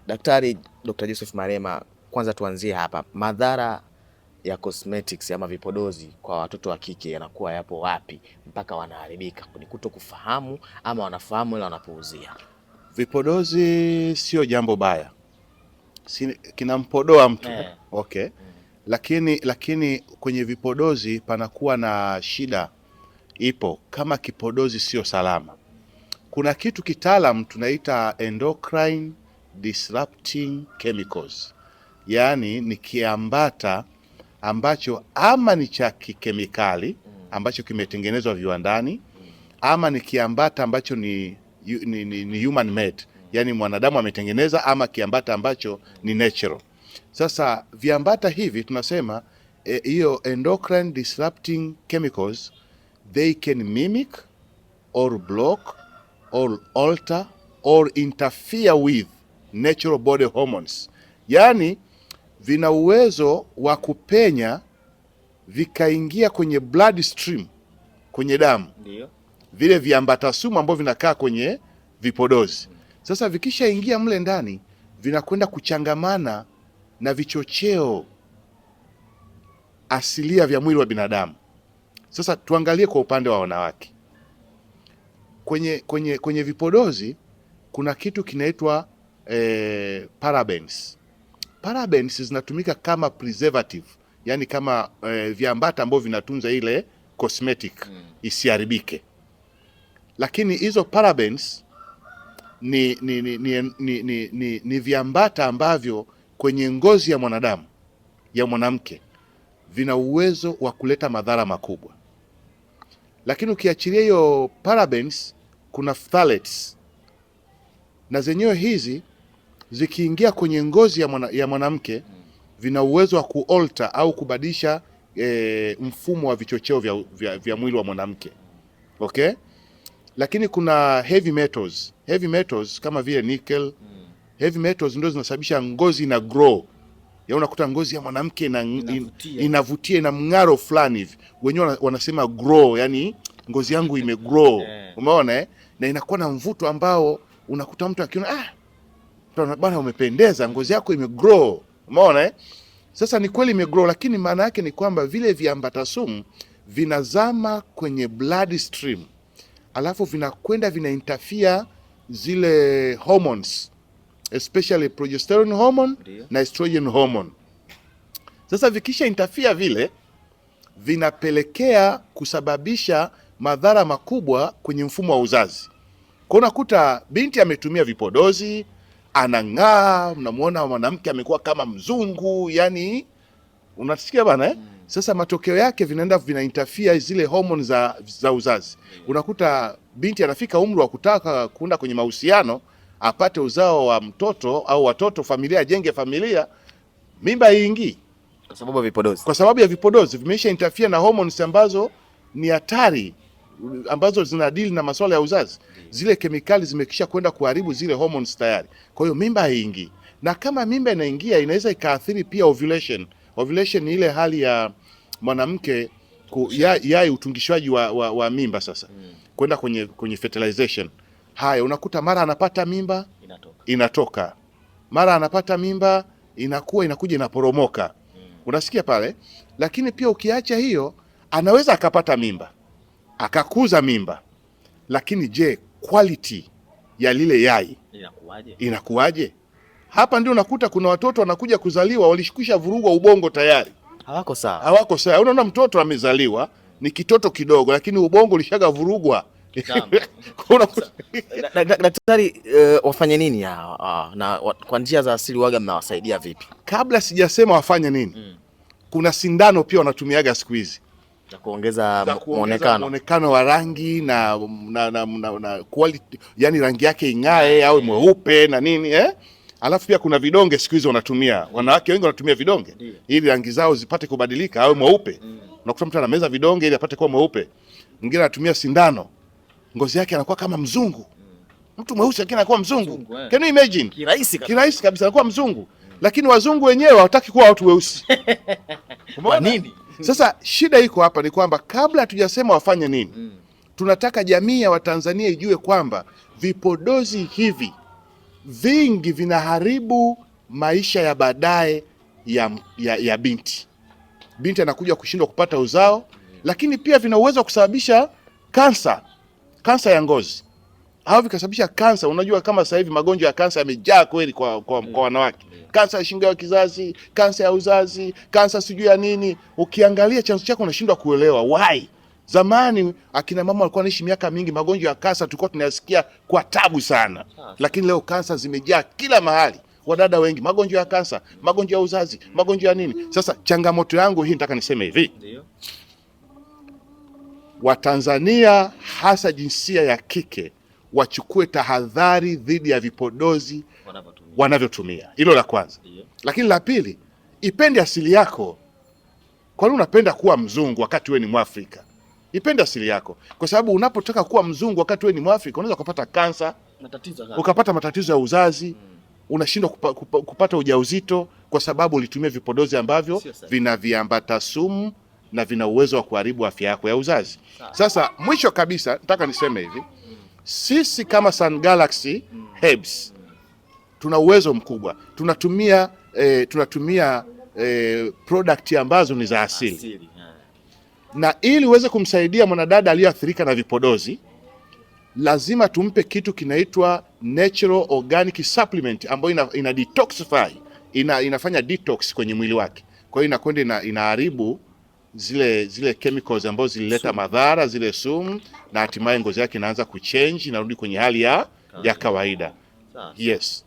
Daktari Dr. Joseph Malema, kwanza tuanzie hapa. Madhara ya cosmetics ama vipodozi kwa watoto wa kike yanakuwa yapo wapi mpaka wanaharibika? Ni kuto kufahamu ama wanafahamu ila wanapuuzia? Vipodozi sio jambo baya, kinampodoa mtu okay. Lakini kwenye vipodozi panakuwa na shida ipo, kama kipodozi sio salama. Kuna kitu kitaalam tunaita endocrine disrupting chemicals, yaani ni kiambata ambacho ama ni cha kikemikali ambacho kimetengenezwa viwandani, ama ni kiambata ambacho ni human made, yani mwanadamu ametengeneza, ama kiambata ambacho ni natural. Sasa viambata hivi tunasema hiyo endocrine disrupting chemicals, they can mimic or block or alter or interfere with natural body hormones, yani vina uwezo wa kupenya vikaingia kwenye blood stream, kwenye damu. Ndio vile viambata sumu ambavyo vinakaa kwenye vipodozi. Sasa vikishaingia mle ndani, vinakwenda kuchangamana na vichocheo asilia vya mwili wa binadamu. Sasa tuangalie kwa upande wa wanawake. Kwenye vipodozi kuna kitu kinaitwa parabens. Parabens zinatumika kama preservative, yani kama viambata ambavyo vinatunza ile cosmetic isiharibike. Lakini hizo parabens ni viambata ambavyo kwenye ngozi ya mwanadamu, ya mwanamke, vina uwezo wa kuleta madhara makubwa. Lakini ukiachilia hiyo parabens, kuna phthalates, na zenyewe hizi zikiingia kwenye ngozi ya mwanamke vina uwezo wa kualter au kubadilisha mfumo wa vichocheo vya mwili wa mwanamke. Okay? Lakini kuna heavy metals. Heavy metals kama vile nickel. Heavy metals ndio zinasababisha ngozi ina grow. Ya unakuta ngozi ya mwanamke inavutia, ina mng'aro fulani hivi. Wenyewe wanasema grow, yani ngozi yangu imegrow. Umeona na inakuwa na mvuto ambao unakuta mtu akiona bwana umependeza, ngozi yako imegrow. Umeona Sasa ni kweli imegrow, lakini maana yake ni kwamba vile viambata sumu vinazama kwenye blood stream, alafu vinakwenda vina interfere zile hormones, especially progesterone hormone na estrogen hormone. Sasa vikisha interfere vile vinapelekea kusababisha madhara makubwa kwenye mfumo wa uzazi. Kwa unakuta binti ametumia vipodozi, anang'aa, unamuona mwanamke amekuwa kama mzungu, yani unasikia bana Sasa matokeo yake vina interfere zile hormones za uzazi. Unakuta binti anafika umri wa kutaka kuenda kwenye mahusiano, apate uzao wa mtoto au watoto, familia, ajenge familia, mimba iingii kwa sababu ya vipodozi. Kwa sababu ya vipodozi vimeisha interfere na hormones ambazo ni hatari, ambazo zinadili na masuala ya uzazi. Zile kemikali zimekisha kwenda kuharibu zile hormones tayari. Kwa hiyo mimba haingii. Na kama mimba inaingia, inaweza ikaathiri pia ovulation. Ovulation ni ile hali ya mwanamke yai utungishwaji wa mimba sasa. Kwenda kwenye fertilization. Haya, unakuta mara anapata mimba inatoka. Mara anapata mimba inakuja inaporomoka. Unasikia pale? Lakini pia ukiacha hiyo, anaweza akapata mimba, akakuza mimba. Lakini je, quality ya lile yai inakuwaje? Hapa ndio unakuta kuna watoto wanakuja kuzaliwa walishikisha vurugwa ubongo tayari. Hawako sawa. Unaona mtoto amezaliwa ni kitoto kidogo, lakini ubongo ulishaga vurugwa. Daktari, wafanye nini na kwa njia za asili waga mnawasaidia vipi? Kabla sijasema wafanye nini, kuna sindano pia wanatumiaga siku hizi za kuongeza muonekano wa rangi na quality, yani rangi yake ing'ae au mweupe na nini Alafu pia kuna vidonge siku hizi wanatumia. Wanawake wengi wanatumia vidonge ili rangi zao zipate kubadilika au mweupe. Unakuta mtu anameza vidonge ili apate kuwa mweupe. Mwingine anatumia sindano, ngozi yake anakuwa kama mzungu. Mtu mweusi lakini anakuwa mzungu. Can you imagine? Kirahisi kabisa anakuwa mzungu. Lakini wazungu wenyewe hawataki kuwa watu weusi. Kwa nini? Sasa shida iko hapa ni kwamba kabla hatujasema wafanye nini, tunataka jamii ya Watanzania ijue kwamba vipodozi hivi vingi vinaharibu maisha ya baadaye ya binti. Binti anakuja kushindwa kupata uzao, lakini pia vina uwezo wa kusababisha kansa ya ngozi au vikasababisha kansa. Unajua kama sasa hivi magonjwa ya kansa yamejaa kweli kwa wanawake, kansa ya shingo ya kizazi, kansa ya uzazi, kansa sijui ya nini. Ukiangalia chanzo chako unashindwa kuelewa why. Zamani akina mama walikuwa wanaishi miaka mingi, magonjwa ya kansa tulikuwa tunayasikia kwa tabu sana, lakini leo kansa zimejaa kila mahali. Wadada wengi magonjwa ya kansa, magonjwa ya uzazi, magonjwa ya nini. Sasa changamoto yangu hii, nataka niseme hivi, Watanzania hasa jinsia ya kike wachukue tahadhari dhidi ya vipodozi wanavyotumia. Hilo la kwanza. Lakini la pili, ipende asili yako. Kwa nini unapenda kuwa mzungu wakati wewe ni Mwafrika? Ipende asili yako, kwa sababu unapotaka kuwa mzungu wakati wewe ni Mwafrika unaweza kupata kansa, ukapata matatizo ya uzazi, unashindwa kupata ujauzito kwa sababu ulitumia vipodozi ambavyo vina viambata sumu na vina uwezo wa kuharibu afya yako ya uzazi. Sasa mwisho kabisa nataka niseme hivi, sisi kama Sun Galaxy Herbs tuna uwezo mkubwa, tunatumia product ambazo ni za asili. Na ili uweze kumsaidia mwanadada aliyeathirika na vipodozi, lazima tumpe kitu kinaitwa natural organic supplement ambayo ina detoxify, inafanya detox kwenye mwili wake. Kwa hiyo inakwenda inaharibu zile chemicals ambazo zilileta madhara, zile sumu, na hatimaye ngozi yake inaanza kuchange, inarudi kwenye hali ya kawaida. Yes.